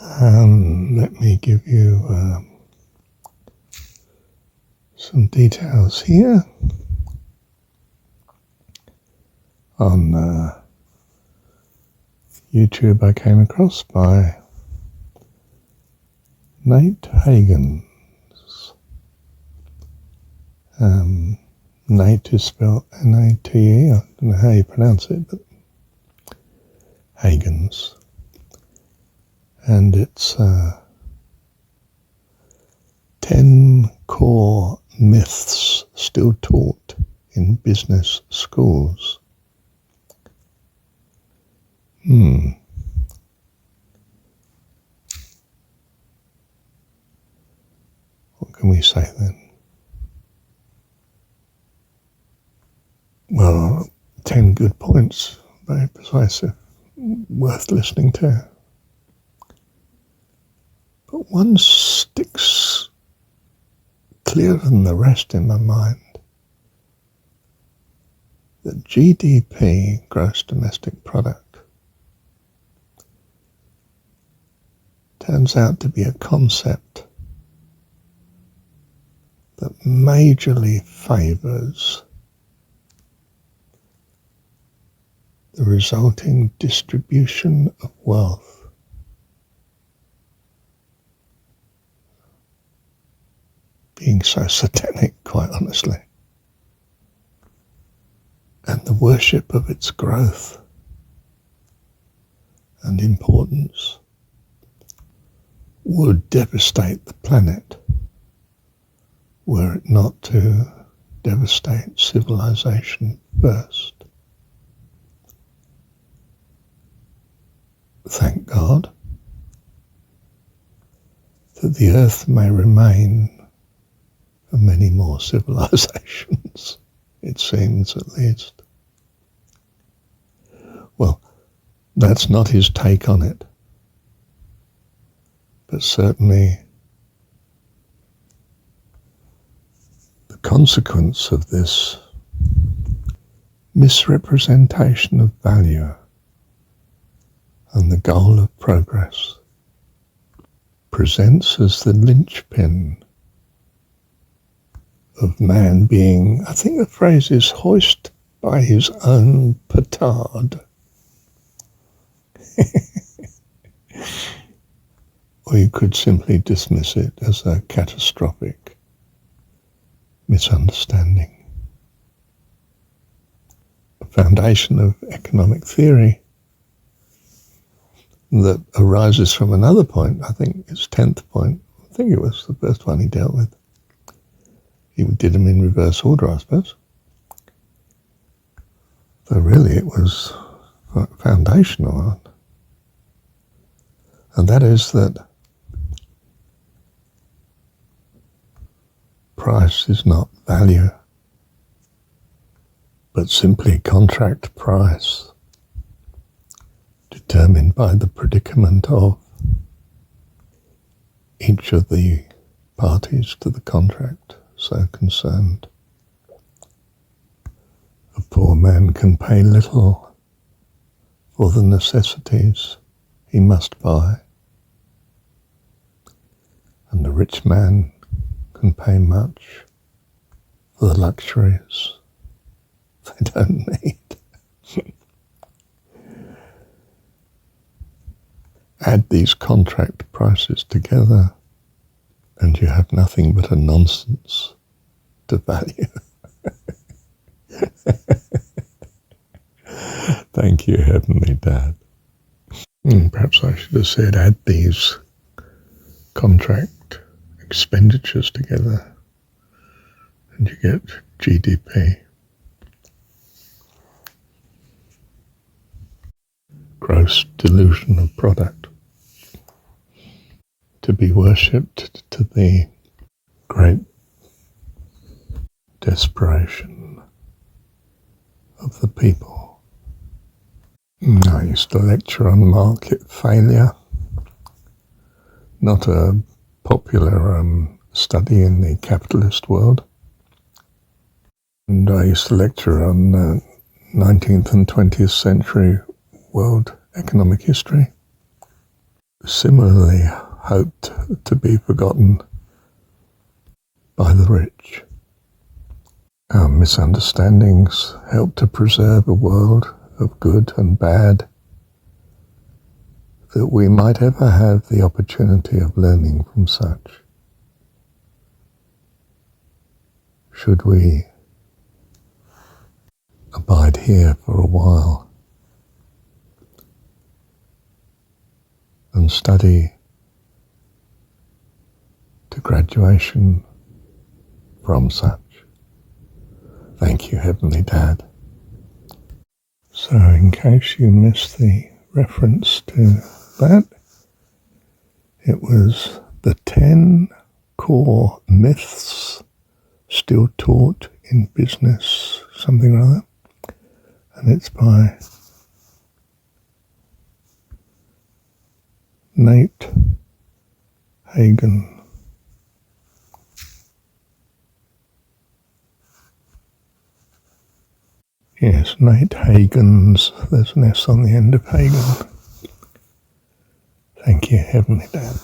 Let me give you some details here on YouTube. I came across by Nate Hagens. Nate is spelled N-A-T-E. I don't know how you pronounce it, but Hagens. And it's 10 core myths still taught in business schools. What can we say then? Well, 10 good points, very persuasive, worth listening to. But one sticks clearer than the rest in my mind. That GDP, gross domestic product, turns out to be a concept that majorly favours the resulting distribution of wealth. Being so satanic, quite honestly. And the worship of its growth and importance would devastate the planet were it not to devastate civilization first. Thank God that the earth may remain for many more civilizations, it seems at least. Well, that's not his take on it, but certainly the consequence of this misrepresentation of value and the goal of progress presents as the linchpin of man being, I think the phrase is, hoist by his own petard. Or you could simply dismiss it as a catastrophic misunderstanding. A foundation of economic theory that arises from another point, I think his 10th point, I think it was the first one he dealt with. He did them in reverse order, I suppose. So really it was foundational. And that is that price is not value, but simply contract price, determined by the predicament of each of the parties to the contract so concerned. A poor man can pay little for the necessities he must buy, and a rich man can pay much for the luxuries they don't need. Add these contract prices together and you have nothing but a nonsense to value. Thank you, Heavenly Dad. Perhaps I should have said add these contract expenditures together and you get GDP. Gross delusion of product. To be worshipped to the great desperation of the people. I used to lecture on market failure, not a popular study in the capitalist world. And I used to lecture on 19th and 20th century world economic history. similarly hoped to be forgotten by the rich. Our misunderstandings help to preserve a world of good and bad that we might ever have the opportunity of learning from such. Should we abide here for a while and study to graduation from such. Thank you, Heavenly Dad. So in case you missed the reference to that, it was the 10 core myths still taught in business, something like that. And it's by Nate Hagen. Yes, Nate Hagen's. There's an S on the end of Hagen. Thank you, Heavenly Dad.